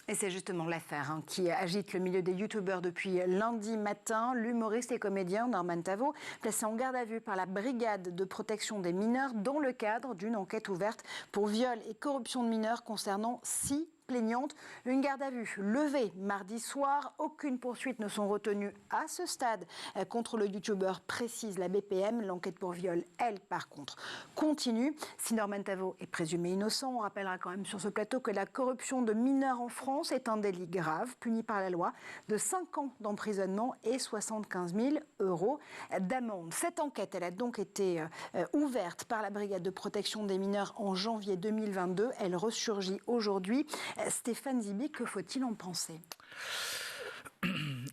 Et c'est justement l'affaire qui agite le milieu des youtubeurs depuis lundi matin. L'humoriste et comédien Norman Tavo, placé en garde à vue par la brigade de protection des mineurs dans le cadre d'une enquête ouverte pour viol et corruption de mineurs concernant 6 plaignantes. Une garde à vue levée mardi soir. Aucune poursuite ne sont retenues à ce stade contre le youtubeur, précise la BPM. L'enquête pour viol, elle, par contre, continue. Si Norman Tavo est présumé innocent, on rappellera quand même sur ce plateau que la corruption de mineurs en France est un délit grave, puni par la loi de 5 ans d'emprisonnement et 75 000 € d'amende. Cette enquête, elle a donc été ouverte par la brigade de protection des mineurs en janvier 2022. Elle ressurgit aujourd'hui. Stéphane Zibi, que faut-il en penser ?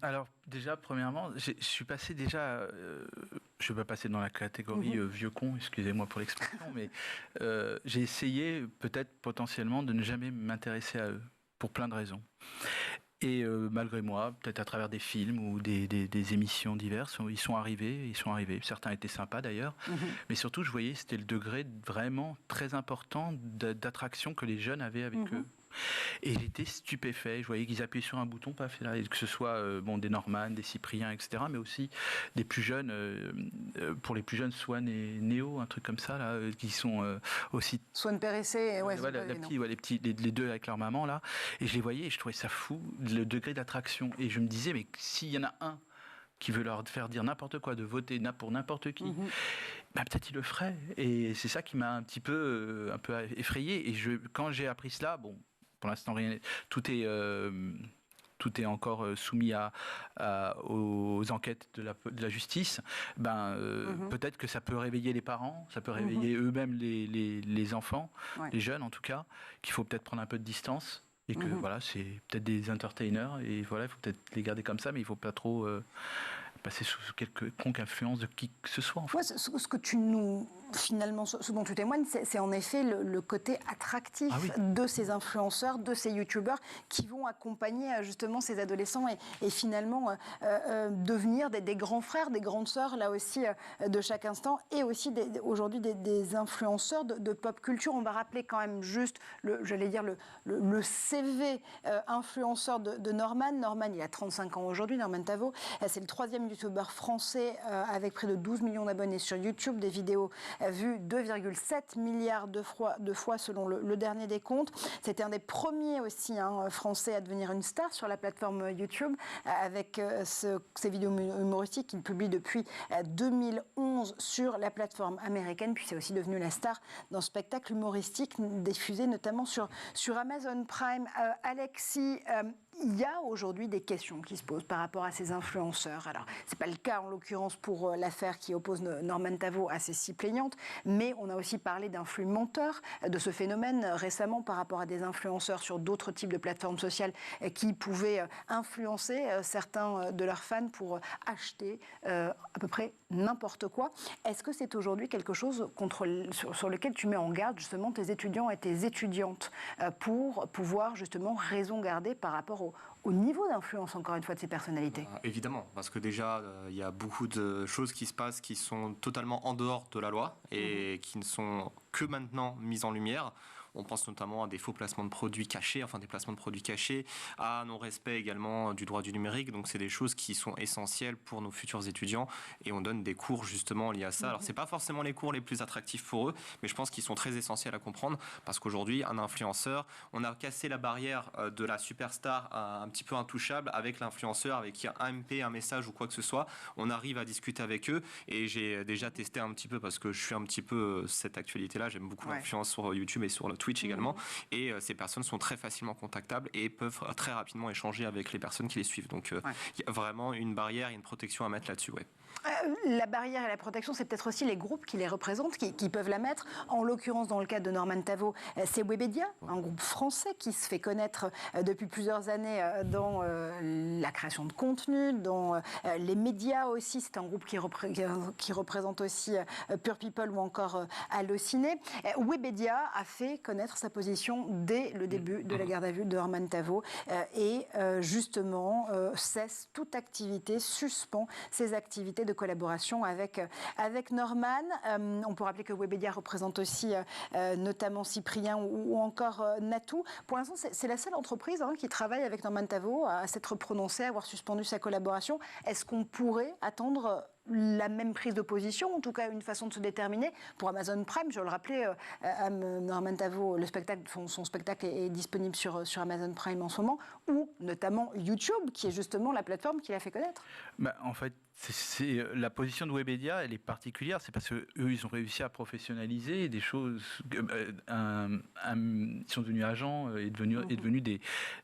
Alors déjà, premièrement, je suis passé déjà, je ne vais pas passer dans la catégorie vieux con, excusez-moi pour l'expression, mais j'ai essayé peut-être potentiellement de ne jamais m'intéresser à eux, pour plein de raisons. Et malgré moi, peut-être à travers des films ou des émissions diverses, ils sont arrivés. Certains étaient sympas d'ailleurs. Mais surtout, je voyais, c'était le degré vraiment très important d'attraction que les jeunes avaient avec eux. Et j'étais stupéfait. Je voyais qu'ils appuyaient sur un bouton, que ce soit des Norman, des Cyprien, etc., mais aussi des plus jeunes, pour les plus jeunes, Swan et Néo, un truc comme ça, là, qui sont aussi... Swan Périssé, les deux avec leur maman, là. Et je les voyais et je trouvais ça fou, le degré d'attraction. Et je me disais, mais s'il y en a un qui veut leur faire dire n'importe quoi, de voter pour n'importe qui, peut-être il le ferait. Et c'est ça qui m'a un peu effrayé. Et quand j'ai appris cela, pour l'instant, rien, tout est encore soumis aux enquêtes de la justice. Peut-être que ça peut réveiller les parents, ça peut réveiller eux-mêmes les enfants, les jeunes en tout cas, qu'il faut peut-être prendre un peu de distance. Et que voilà, c'est peut-être des entertainers, et voilà, il faut peut-être les garder comme ça, mais il ne faut pas trop passer sous quelconque influence de qui que ce soit. En fait. Ouais, ce que tu nous... Finalement, ce dont tu témoignes, c'est en effet le côté attractif de ces influenceurs, de ces youtubeurs qui vont accompagner justement ces adolescents et finalement devenir des grands frères, des grandes sœurs, là aussi, de chaque instant, et aussi aujourd'hui des influenceurs de pop culture. On va rappeler quand même juste, le CV influenceur de Norman. Norman, il a 35 ans aujourd'hui, Norman Tavo. C'est le 3e youtubeur français avec près de 12 millions d'abonnés sur YouTube, des vidéos vu 2,7 milliards de fois selon le dernier décompte. C'était un des premiers aussi français à devenir une star sur la plateforme YouTube avec ses vidéos humoristiques qu'il publie depuis 2011 sur la plateforme américaine. Puis c'est aussi devenu la star d'un spectacle humoristique diffusé notamment sur Amazon Prime. Alexis, il y a aujourd'hui des questions qui se posent par rapport à ces influenceurs. Alors, ce n'est pas le cas en l'occurrence pour l'affaire qui oppose Norman Tavo à ces 6 plaignantes, mais on a aussi parlé d'un flux menteur, de ce phénomène récemment par rapport à des influenceurs sur d'autres types de plateformes sociales qui pouvaient influencer certains de leurs fans pour acheter à peu près n'importe quoi. Est-ce que c'est aujourd'hui quelque chose sur lequel tu mets en garde justement tes étudiants et tes étudiantes pour pouvoir justement raison garder par rapport au niveau d'influence, encore une fois, de ces personnalités? Évidemment, parce que déjà, il y a beaucoup de choses qui se passent qui sont totalement en dehors de la loi et qui ne sont que maintenant mises en lumière. On pense notamment à des faux placements de produits cachés, des placements de produits cachés, à non-respect également du droit du numérique. Donc, c'est des choses qui sont essentielles pour nos futurs étudiants et on donne des cours justement liés à ça. Alors, c'est pas forcément les cours les plus attractifs pour eux, mais je pense qu'ils sont très essentiels à comprendre parce qu'aujourd'hui, un influenceur, on a cassé la barrière de la superstar un petit peu intouchable avec l'influenceur, avec qui un MP, un message ou quoi que ce soit. On arrive à discuter avec eux et j'ai déjà testé un petit peu parce que je suis un petit peu cette actualité-là. J'aime beaucoup l'influence sur YouTube et sur le Twitch également. Et ces personnes sont très facilement contactables et peuvent très rapidement échanger avec les personnes qui les suivent. Donc il y a vraiment une barrière et une protection à mettre là-dessus. La barrière et la protection, c'est peut-être aussi les groupes qui les représentent, qui peuvent la mettre. En l'occurrence, dans le cas de Norman Tavo, c'est Webedia, un groupe français qui se fait connaître depuis plusieurs années dans la création de contenu, dans les médias aussi. C'est un groupe qui représente aussi Pure People ou encore Allociné. Webedia a fait connaître connaître sa position dès le début de la garde à vue de Norman Tavo et justement cesse toute activité, suspend ses activités de collaboration avec Norman. On peut rappeler que Webedia représente aussi notamment Cyprien ou encore Natou. Pour l'instant, c'est la seule entreprise qui travaille avec Norman Tavo à s'être prononcée, à avoir suspendu sa collaboration. Est-ce qu'on pourrait attendre la même prise de position, en tout cas une façon de se déterminer pour Amazon Prime? Je le rappelais, Norman Tavo, son spectacle est disponible sur Amazon Prime en ce moment, ou notamment YouTube, qui est justement la plateforme qui l'a fait connaître. En fait, la position de Webedia, elle est particulière. C'est parce qu'eux, ils ont réussi à professionnaliser des choses. Ils sont devenus agents et devenus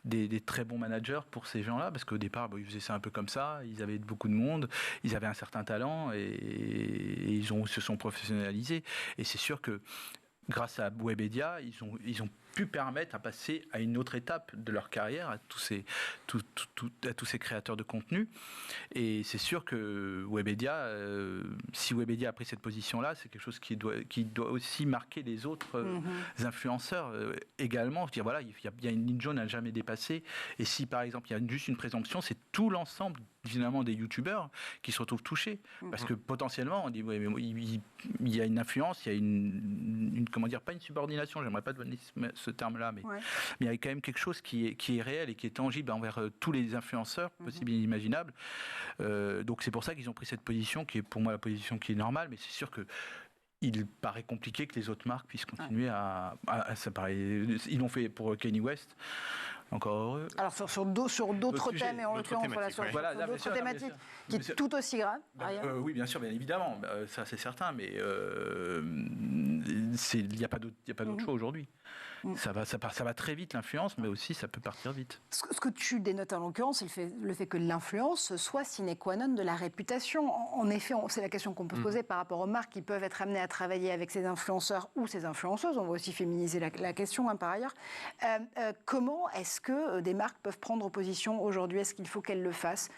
des très bons managers pour ces gens-là, parce qu'au départ, ils faisaient ça un peu comme ça. Ils avaient beaucoup de monde, ils avaient un certain talent et ils se sont professionnalisés. Et c'est sûr que grâce à Webedia, ils ont pu permettre à passer à une autre étape de leur carrière à tous ces créateurs de contenu. Et c'est sûr que Webedia, si Webedia a pris cette position-là, c'est quelque chose qui doit aussi marquer les autres influenceurs également. Dire voilà, il y a une ligne jaune à jamais dépasser. Et si par exemple il y a juste une présomption, c'est tout l'ensemble finalement des youtubeurs qui se retrouvent touchés. Parce que potentiellement, on dit ouais, mais il y a une influence, il y a une comment dire, pas une subordination, j'aimerais pas donner ce terme-là, mais il y a quand même quelque chose qui est réel et qui est tangible envers tous les influenceurs possibles et inimaginables. Donc c'est pour ça qu'ils ont pris cette position qui est pour moi la position qui est normale, mais c'est sûr que il paraît compliqué que les autres marques puissent continuer ça paraît, ils l'ont fait pour Kanye West. Encore heureux. Alors sur d'autres thèmes, et en l'occurrence sur d'autres thématiques qui est tout aussi grave. Oui, bien sûr, bien évidemment, ça c'est certain, mais il n'y a pas d'autre choix aujourd'hui. Ça va très vite l'influence, mais aussi ça peut partir vite. Ce que tu dénotes en l'occurrence, c'est le fait que l'influence soit sine qua non de la réputation. En effet, c'est la question qu'on peut se poser par rapport aux marques qui peuvent être amenées à travailler avec ces influenceurs ou ces influenceuses. On va aussi féminiser la question par ailleurs. Comment est-ce que des marques peuvent prendre position aujourd'hui? Est-ce qu'il faut qu'elles le fassent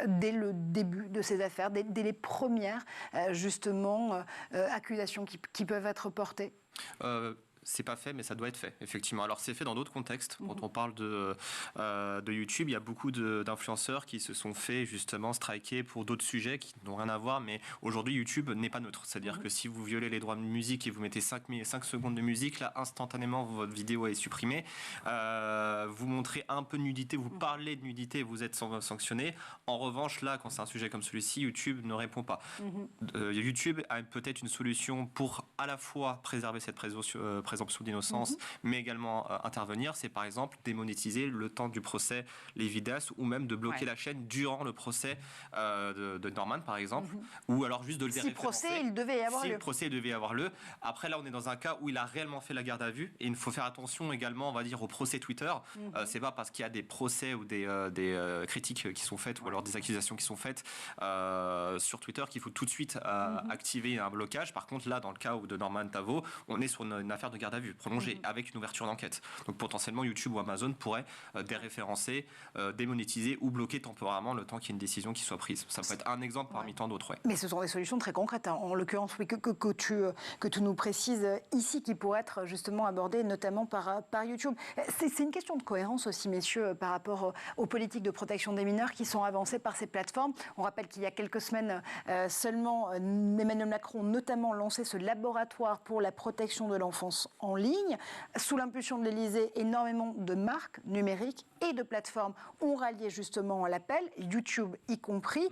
dès le début de ces affaires, dès les premières justement accusations qui peuvent être portées? C'est pas fait, mais ça doit être fait, effectivement. Alors, c'est fait dans d'autres contextes. Quand on parle de YouTube, il y a beaucoup d'influenceurs qui se sont fait, justement, striker pour d'autres sujets qui n'ont rien à voir. Mais aujourd'hui, YouTube n'est pas neutre. C'est-à-dire que si vous violez les droits de musique et vous mettez 5 secondes de musique, là, instantanément, votre vidéo est supprimée. Vous montrez un peu de nudité, vous parlez de nudité, vous êtes sanctionné. En revanche, là, quand c'est un sujet comme celui-ci, YouTube ne répond pas. YouTube a peut-être une solution pour à la fois préserver cette présomption d'innocence, mais également intervenir, c'est par exemple démonétiser le temps du procès les vidéastes, ou même de bloquer la chaîne durant le procès de Norman, par exemple, ou alors juste de le déréférencer. Si le procès devait y avoir lieu. Après, là, on est dans un cas où il a réellement fait la garde à vue, et il faut faire attention également, on va dire, au procès Twitter. C'est pas parce qu'il y a des procès ou des critiques qui sont faites, ou alors des accusations qui sont faites sur Twitter qu'il faut tout de suite activer un blocage. Par contre, là, dans le cas de Norman Tavo, on est sur une affaire de garde à vue prolongée avec une ouverture d'enquête. Donc potentiellement YouTube ou Amazon pourraient déréférencer, démonétiser ou bloquer temporairement le temps qu'il y ait une décision qui soit prise. Ça peut être un exemple parmi tant d'autres. Mais ce sont des solutions très concrètes, en l'occurrence que tu nous précises ici, qui pourraient être justement abordées notamment par YouTube. C'est une question de cohérence aussi, messieurs, par rapport aux politiques de protection des mineurs qui sont avancées par ces plateformes. On rappelle qu'il y a quelques semaines seulement, Emmanuel Macron notamment lancé ce laboratoire pour la protection de l'enfance en ligne. Sous l'impulsion de l'Élysée, énormément de marques numériques et de plateformes ont rallié justement l'appel, YouTube y compris.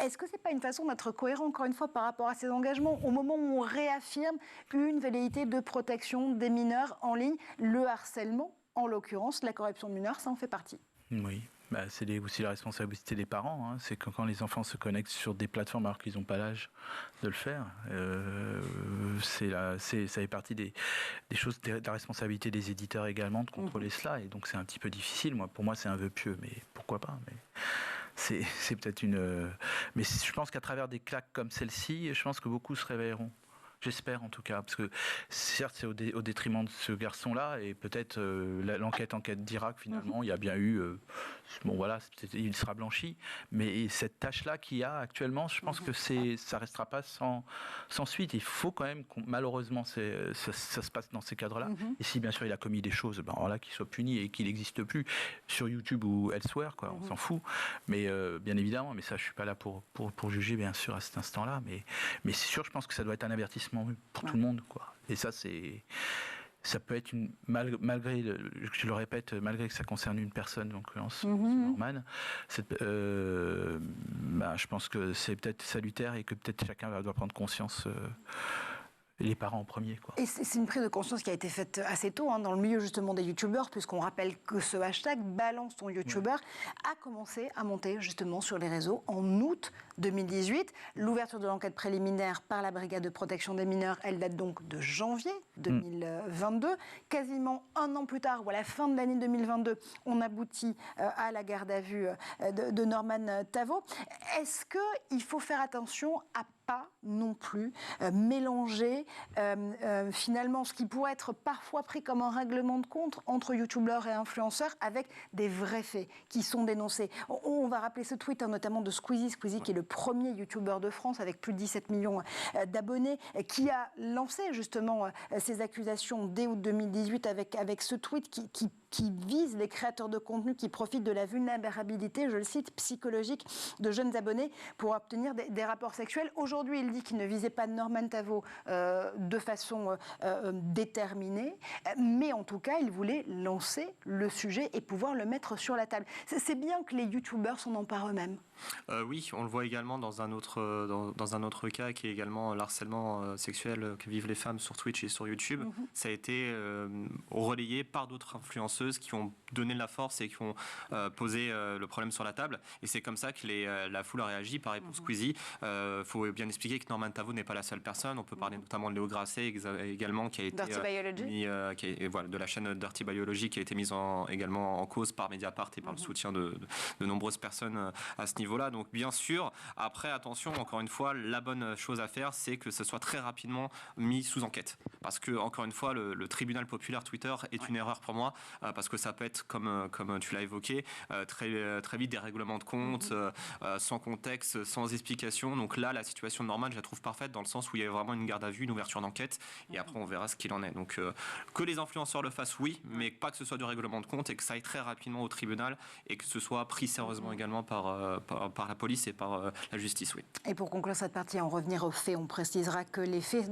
Est-ce que c'est pas une façon d'être cohérent, encore une fois, par rapport à ces engagements, au moment où on réaffirme une velléité de protection des mineurs en ligne? Le harcèlement, en l'occurrence, la corruption de mineurs, ça en fait partie. Oui. C'est aussi la responsabilité des parents. C'est quand les enfants se connectent sur des plateformes alors qu'ils n'ont pas l'âge de le faire. Ça fait partie des choses, de la responsabilité des éditeurs également de contrôler cela. Et donc c'est un petit peu difficile. Pour moi, c'est un vœu pieux, mais pourquoi pas. Mais c'est peut-être mais je pense qu'à travers des claques comme celle-ci, je pense que beaucoup se réveilleront. J'espère en tout cas, parce que certes c'est au détriment de ce garçon-là, et peut-être l'enquête dira que finalement il y a bien eu, il sera blanchi, mais cette tâche-là qu'il y a actuellement, je pense que ça restera pas sans suite. Il faut quand même, malheureusement, ça se passe dans ces cadres-là, et si bien sûr il a commis des choses, voilà, qu'il soit puni et qu'il n'existe plus sur YouTube ou elsewhere, quoi, on s'en fout, mais bien évidemment, mais ça je suis pas là pour juger bien sûr à cet instant-là, mais c'est sûr, je pense que ça doit être un avertissement pour tout le monde, quoi. Et ça ça peut être malgré, je le répète, malgré que ça concerne une personne, en l'occurrence Norman, je pense que c'est peut-être salutaire et que peut-être chacun doit prendre conscience. Les parents en premier, quoi. Et c'est une prise de conscience qui a été faite assez tôt dans le milieu justement des youtubeurs, puisqu'on rappelle que ce hashtag balance ton youtubeur a commencé à monter justement sur les réseaux en août 2018. L'ouverture de l'enquête préliminaire par la brigade de protection des mineurs, elle date donc de janvier 2022. Quasiment un an plus tard, ou à la fin de l'année 2022, on aboutit à la garde à vue de Norman Tavo. Est-ce qu'il faut faire attention à pas non plus mélanger finalement ce qui pourrait être parfois pris comme un règlement de compte entre youtubeurs et influenceurs avec des vrais faits qui sont dénoncés. On va rappeler ce tweet notamment de Squeezie qui est le premier youtubeur de France avec plus de 17 millions d'abonnés, qui a lancé justement ces accusations dès août 2018 avec ce tweet qui vise les créateurs de contenu qui profitent de la vulnérabilité, je le cite, psychologique de jeunes abonnés pour obtenir des rapports sexuels. Aujourd'hui, il dit qu'il ne visait pas Norman Tavo de façon déterminée, mais en tout cas, il voulait lancer le sujet et pouvoir le mettre sur la table. C'est bien que les youtubeurs s'en emparent eux-mêmes. Oui, on le voit également dans un autre cas qui est également l'harcèlement sexuel que vivent les femmes sur Twitch et sur YouTube. Ça a été relayé par d'autres influenceuses qui ont donné de la force et qui ont posé le problème sur la table. Et c'est comme ça que la foule a réagi. Pareil pour Squeezie. Faut bien expliquer que Norman Tavo n'est pas la seule personne. On peut parler notamment de Léo Grasset également, qui a été de la chaîne Dirty Biology, qui a été mise également en cause par Mediapart et par le soutien de nombreuses personnes à ce niveau-là. Donc bien sûr, après attention, encore une fois, la bonne chose à faire, c'est que ce soit très rapidement mis sous enquête. Parce que, encore une fois, le tribunal populaire Twitter est une erreur pour moi, parce que ça peut être, comme tu l'as évoqué, très, très vite des règlements de compte, sans contexte, sans explication. Donc là, la situation de Norman, je la trouve parfaite dans le sens où il y a vraiment une garde à vue, une ouverture d'enquête, et après on verra ce qu'il en est. Donc que les influenceurs le fassent, oui, mais pas que ce soit du règlement de compte et que ça aille très rapidement au tribunal et que ce soit pris sérieusement également par la police et par la justice, oui. Et pour conclure cette partie, en revenir aux faits, on précisera que les faits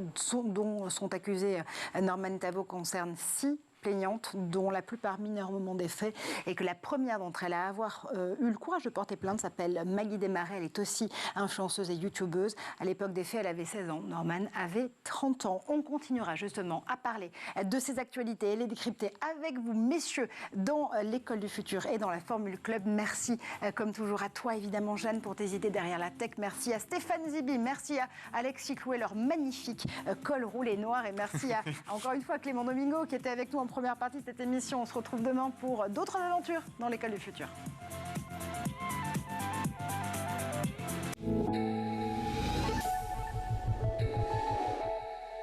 dont sont accusés Norman Tavo concernent 6 plaignantes, dont la plupart mineures au moment des faits, et que la première d'entre elles à avoir eu le courage de porter plainte s'appelle Maggie Desmarais. Elle est aussi influenceuse et youtubeuse. À l'époque des faits, elle avait 16 ans. Norman avait 30 ans. On continuera justement à parler de ces actualités et les décrypter avec vous, messieurs, dans l'École du Futur et dans la Formule Club. Merci, comme toujours, à toi, évidemment, Jeanne, pour tes idées derrière la tech. Merci à Stéphane Zibi. Merci à Alexis Clouet, leur magnifique col roulé noir. Et merci à, encore une fois, Clément Domingo, qui était avec nous en première partie de cette émission. On se retrouve demain pour d'autres aventures dans l'École du Futur.